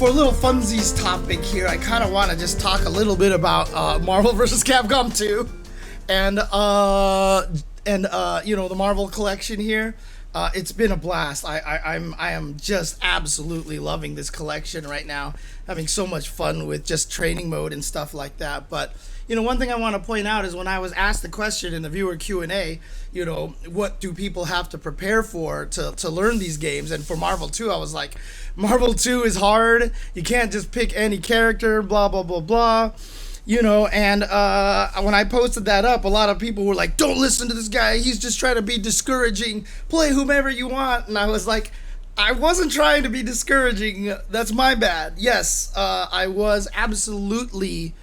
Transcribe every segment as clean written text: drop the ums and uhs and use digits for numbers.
for a little funsies topic here, I kind of want to just talk a little bit about Marvel vs. Capcom 2 and you know, the Marvel collection here. It's been a blast. I am just absolutely loving this collection right now. Having so much fun with just training mode and stuff like that. But you know, one thing I want to point out is when I was asked the question in the viewer Q&A, you know, what do people have to prepare for to learn these games? And for Marvel 2, I was like, Marvel 2 is hard. You can't just pick any character, blah, blah, blah, blah. You know, and when I posted that up, a lot of people were like, don't listen to this guy. He's just trying to be discouraging. Play whomever you want. And I was like, I wasn't trying to be discouraging. That's my bad. Yes, I was absolutely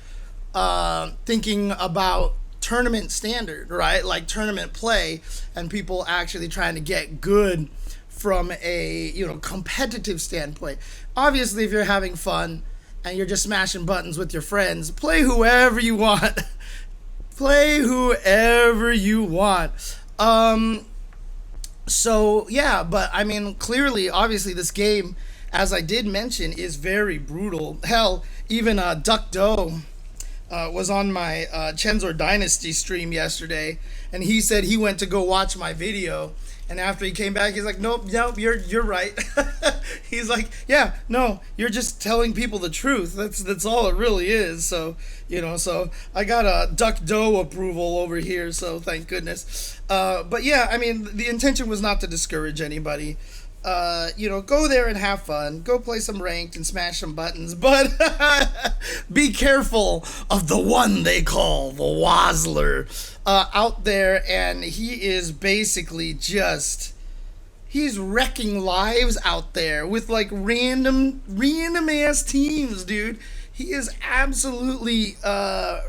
thinking about tournament standard, right? Like tournament play and people actually trying to get good from a, you know, competitive standpoint. Obviously, if you're having fun and you're just smashing buttons with your friends, play whoever you want. Play whoever you want. So yeah, but I mean, clearly, obviously this game, as I did mention, is very brutal. Hell, even Duck Doe was on my Chen's Dynasty stream yesterday, and he said he went to go watch my video, and after he came back, he's like, nope, you're right. He's like, yeah, no, you're just telling people the truth. That's all it really is. So, you know, so I got a Duck Doe approval over here, so thank goodness. But yeah, I mean, the intention was not to discourage anybody. You know, go there and have fun. Go play some ranked and smash some buttons. But be careful of the one they call the Wazzler out there. And he is basically just... he's wrecking lives out there with like random ass teams, dude. He is absolutely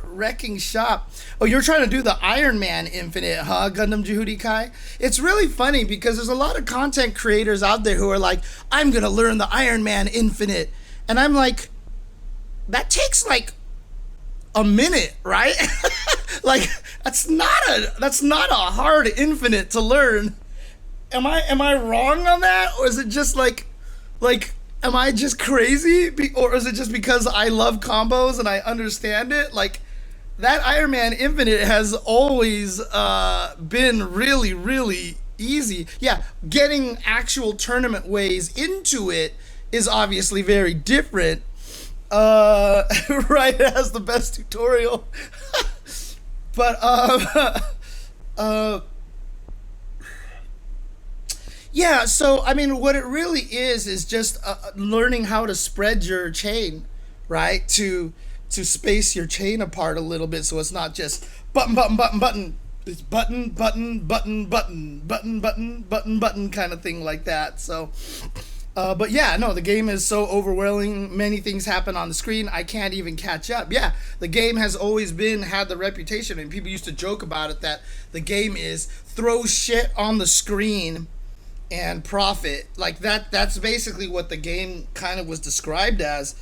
wrecking shop. Oh, you're trying to do the Iron Man Infinite, huh, Gundam Jehudi Kai? It's really funny because there's a lot of content creators out there who are like, I'm going to learn the Iron Man Infinite. And I'm like, that takes like a minute, right? Like, that's not a hard Infinite to learn. Am I wrong on that? Or is it just like... am I just crazy? Or is it just because I love combos and I understand it? Like, that Iron Man Infinite has always been really, really easy. Yeah, getting actual tournament ways into it is obviously very different. Right, it has the best tutorial. But, yeah, so, I mean, what it really is just learning how to spread your chain, right? To space your chain apart a little bit so it's not just button, button, button, button. It's button, button, button, button, button, button, button, button kind of thing like that. So, but yeah, no, the game is so overwhelming. Many things happen on the screen. I can't even catch up. Yeah, the game has always had the reputation, and people used to joke about it, that the game is throw shit on the screen and profit. Like that's basically what the game kind of was described as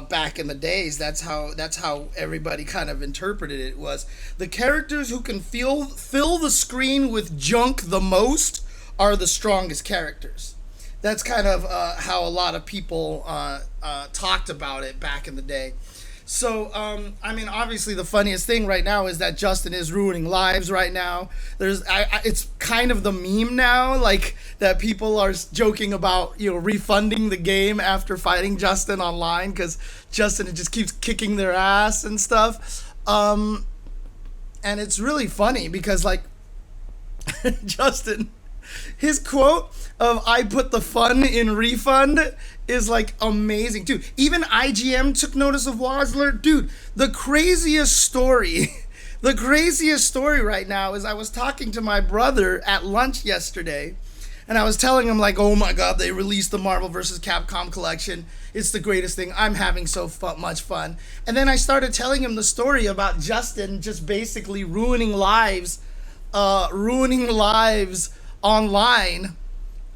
back in the days. That's how everybody kind of interpreted it. Was the characters who can fill the screen with junk the most are the strongest characters. That's kind of how a lot of people talked about it back in the day. So, I mean, obviously the funniest thing right now is that Justin is ruining lives right now. It's kind of the meme now, like that people are joking about, you know, refunding the game after fighting Justin online because Justin just keeps kicking their ass and stuff. And it's really funny because, like, Justin, his quote of "I put the fun in refund" is like amazing, dude. Even IGM took notice of Wazzler, dude. The craziest story right now is I was talking to my brother at lunch yesterday, and I was telling him like, oh my god, they released the Marvel vs. Capcom Collection. It's the greatest thing. I'm having so much fun. And then I started telling him the story about Justin just basically ruining lives online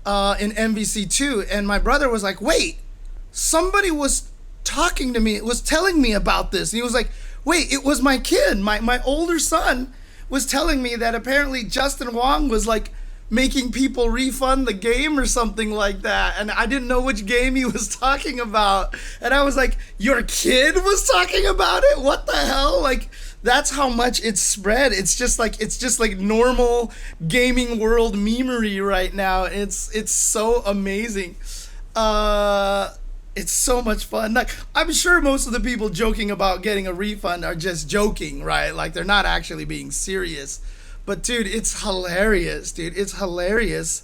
in MvC2, and my brother was like, wait, somebody was talking to me, was telling me about this, and he was like, wait, it was my kid, my older son was telling me that apparently Justin Wong was like making people refund the game or something like that. And I didn't know which game he was talking about. And I was like, your kid was talking about it? What the hell? Like, that's how much it's spread. It's just like normal gaming world memery right now. It's so amazing. It's so much fun. Like, I'm sure most of the people joking about getting a refund are just joking, right? Like, they're not actually being serious. But dude, it's hilarious, dude. It's hilarious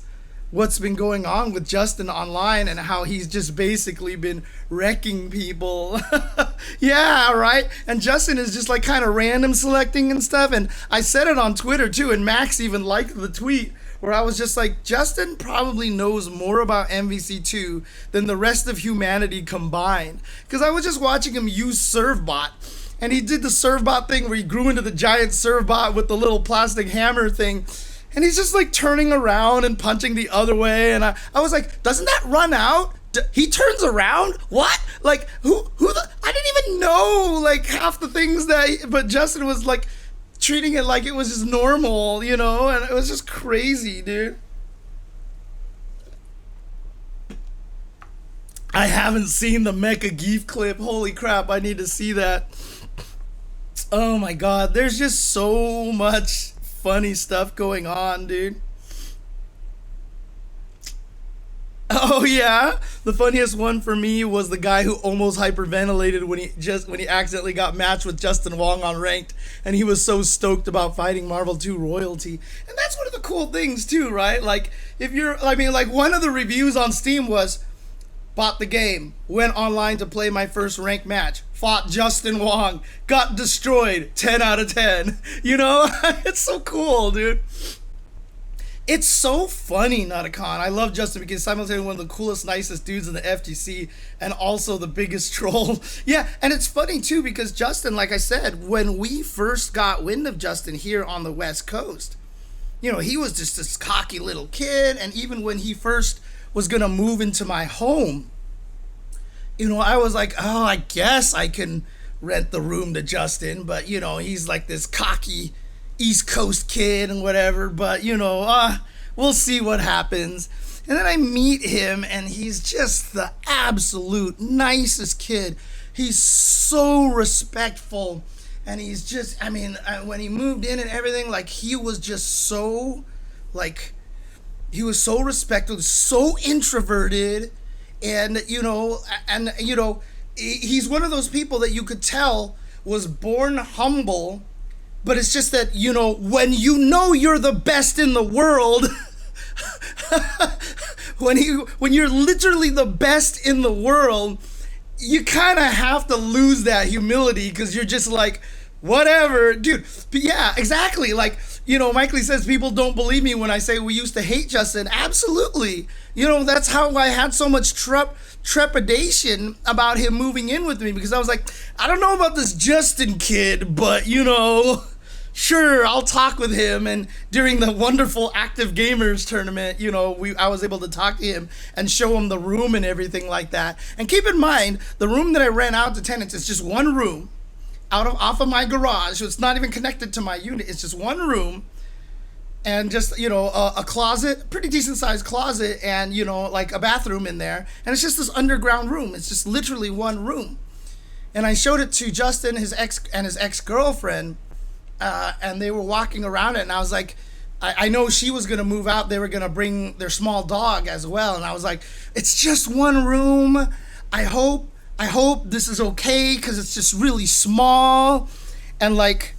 what's been going on with Justin online and how he's just basically been wrecking people. Yeah, right? And Justin is just like kind of random selecting and stuff. And I said it on Twitter too, and Max even liked the tweet where I was just like, Justin probably knows more about MvC2 than the rest of humanity combined. Because I was just watching him use ServeBot. And he did the ServeBot thing where he grew into the giant ServeBot with the little plastic hammer thing. And he's just like turning around and punching the other way. And I was like, doesn't that run out? He turns around? What? Like, I didn't even know like half the things but Justin was like treating it like it was just normal, you know? And it was just crazy, dude. I haven't seen the Mecha Geef clip. Holy crap, I need to see that. Oh my god, there's just so much funny stuff going on, dude. Oh yeah, the funniest one for me was the guy who almost hyperventilated when he accidentally got matched with Justin Wong on ranked, and he was so stoked about fighting Marvel 2 royalty. And that's one of the cool things too, right? Like like one of the reviews on Steam was, bought the game, went online to play my first ranked match, fought Justin Wong, got destroyed, 10 out of 10. You know, it's so cool, dude. It's so funny, Notacon. I love Justin because simultaneously one of the coolest, nicest dudes in the FGC and also the biggest troll. Yeah, and it's funny too because Justin, like I said, when we first got wind of Justin here on the West Coast, you know, he was just this cocky little kid. And even when he first was gonna move into my home, you know, I was like, oh, I guess I can rent the room to Justin, but you know, he's like this cocky East Coast kid and whatever, but you know, we'll see what happens. And then I meet him and he's just the absolute nicest kid. He's so respectful, and he's just, I mean, when he moved in and everything, like he was just so, like, he was so respectful, so introverted, and you know, he's one of those people that you could tell was born humble, but it's just that, you know, when you know you're the best in the world, when you're literally the best in the world, you kind of have to lose that humility because you're just like, whatever, dude. But yeah, exactly. Like, you know, Mike Lee says people don't believe me when I say we used to hate Justin. Absolutely. You know, that's how I had so much trepidation about him moving in with me, because I was like, I don't know about this Justin kid, but you know, sure, I'll talk with him. And during the wonderful Active Gamers tournament, you know, I was able to talk to him and show him the room and everything like that. And keep in mind, the room that I rent out to tenants is just one room off of my garage. So it's not even connected to my unit. It's just one room, and just, you know, a closet, pretty decent sized closet, and you know, like a bathroom in there. And it's just this underground room. It's just literally one room. And I showed it to Justin, his ex-girlfriend, and they were walking around it, and I was like, I know she was gonna move out. They were gonna bring their small dog as well, and I was like, it's just one room. I hope this is okay because it's just really small. And like,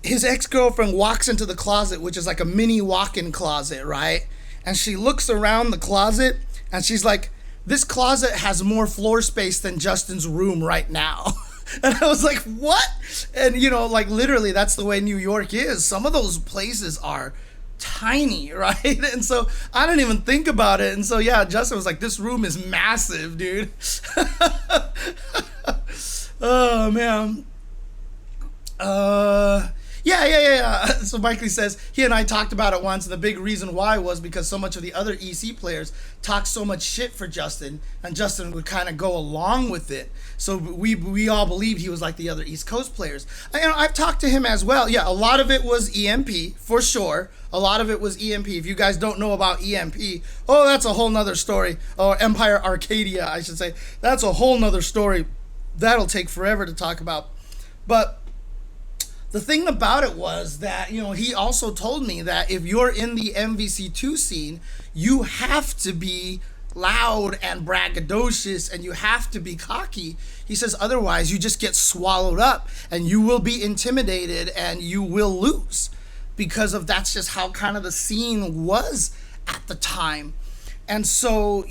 his ex-girlfriend walks into the closet, which is like a mini walk-in closet, right? And she looks around the closet and she's like, this closet has more floor space than Justin's room right now. And I was like, what? And you know, like literally that's the way New York is. Some of those places are tiny, right? And so I didn't even think about it. And so yeah, Justin was like, this room is massive, dude. Oh man. Yeah. So Mike Lee says he and I talked about it once, and the big reason why was because so much of the other EC players talked so much shit for Justin, and Justin would kind of go along with it. So we all believed he was like the other East Coast players. I've talked to him as well. Yeah, a lot of it was EMP for sure. A lot of it was EMP. If you guys don't know about EMP, oh, that's a whole nother story. Or Empire Arcadia, I should say. That's a whole nother story. That'll take forever to talk about. But the thing about it was that, he also told me that if you're in the MvC2 scene, you have to be loud and braggadocious and you have to be cocky. He says otherwise you just get swallowed up and you will be intimidated and you will lose, because of that's just how kind of the scene was at the time. And so,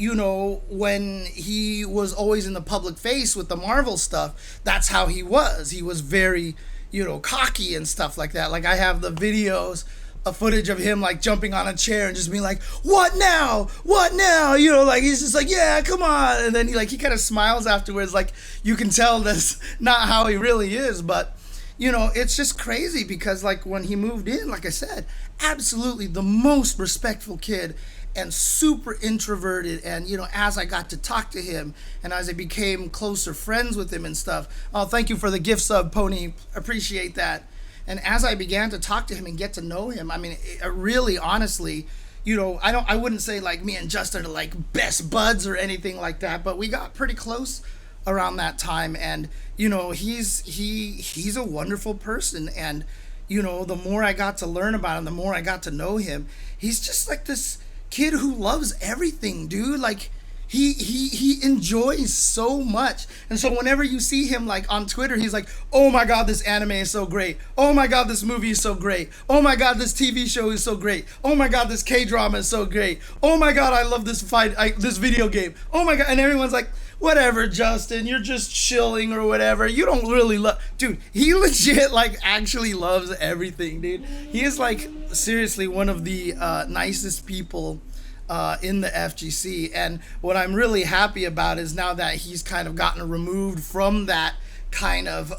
when he was always in the public face with the Marvel stuff, that's how he was. He was very, cocky and stuff like that. Like, I have the videos, a footage of him like jumping on a chair and just being like, what now? What now? Like he's just like, yeah, come on. And then he kind of smiles afterwards. Like, you can tell that's not how he really is. But, it's just crazy because like when he moved in, like I said, absolutely the most respectful kid and super introverted. And, as I got to talk to him and as I became closer friends with him and stuff, oh, thank you for the gift sub, Pony. Appreciate that. And as I began to talk to him and get to know him, I mean, it really, honestly, I wouldn't say like me and Justin are like best buds or anything like that, but we got pretty close around that time. And, he's a wonderful person. And, the more I got to learn about him, the more I got to know him, he's just like this kid who loves everything, dude. Like, he enjoys so much. And so whenever you see him like on Twitter, he's like, oh my god, this anime is so great. Oh my god, this movie is so great. Oh my god, this TV show is so great. Oh my god, this K-drama is so great. Oh my god, I love this this video game. Oh my god. And everyone's like, whatever, Justin, you're just chilling or whatever. You don't really love... Dude, he legit like actually loves everything, dude. He is like seriously one of the nicest people in the FGC. And what I'm really happy about is now that he's kind of gotten removed from that kind of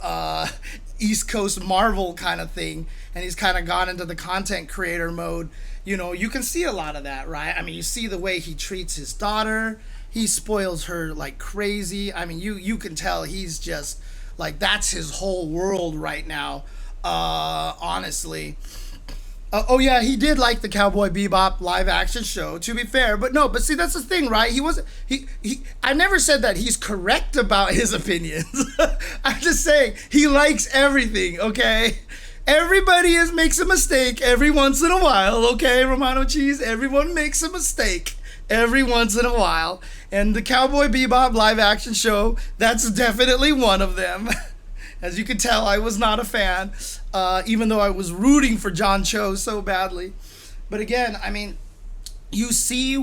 East Coast Marvel kind of thing, and he's kind of gone into the content creator mode, you can see a lot of that, right? I mean, you see the way he treats his daughter. He spoils her like crazy. I mean, you can tell he's just like, that's his whole world right now, honestly. Oh yeah, he did like the Cowboy Bebop live action show, to be fair. But see, that's the thing, right? I never said that he's correct about his opinions. I'm just saying he likes everything, okay? Everybody makes a mistake every once in a while, okay, Romano Cheese? Everyone makes a mistake every once in a while. And the Cowboy Bebop live action show, that's definitely one of them. As you can tell, I was not a fan, even though I was rooting for John Cho so badly. But again, I mean, you see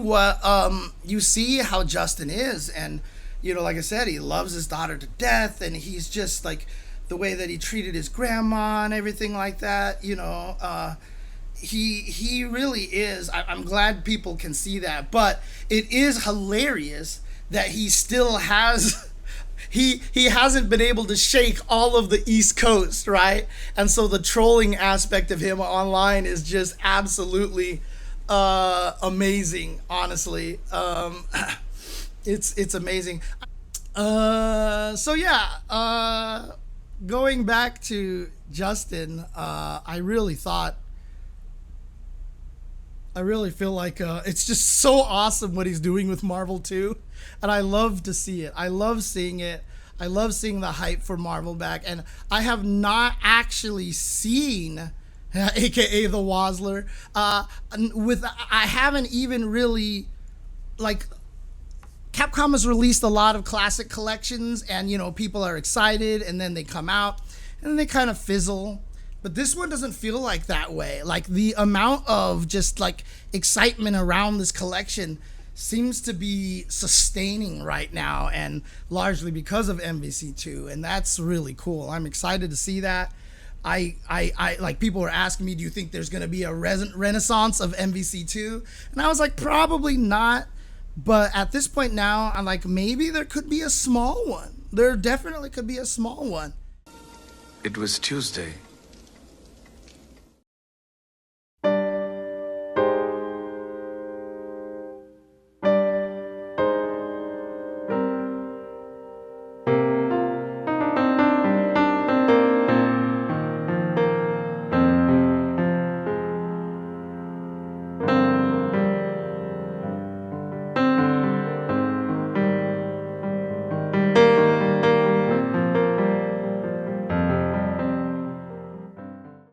how Justin is, and like I said, he loves his daughter to death, and he's just like the way that he treated his grandma and everything like that. He really is. I'm glad people can see that, but it is hilarious that he still has. He hasn't been able to shake all of the East Coast, right? And so the trolling aspect of him online is just absolutely amazing, honestly. It's amazing. So yeah, going back to Justin, I really feel like it's just so awesome what he's doing with Marvel 2. And I love to see it. I love seeing it. I love seeing the hype for Marvel back. And I have not actually seen, aka the Wazzler, I haven't even really, like, Capcom has released a lot of classic collections, and people are excited, and then they come out, and then they kind of fizzle. But this one doesn't feel like that way. Like, the amount of just like excitement around this collection seems to be sustaining right now, and largely because of MvC2, and that's really cool. I'm excited to see that. I like, people were asking me, do you think there's going to be a renaissance of MvC2? And I was like, probably not. But at this point now, I'm like, maybe there could be a small one. There definitely could be a small one. It was Tuesday.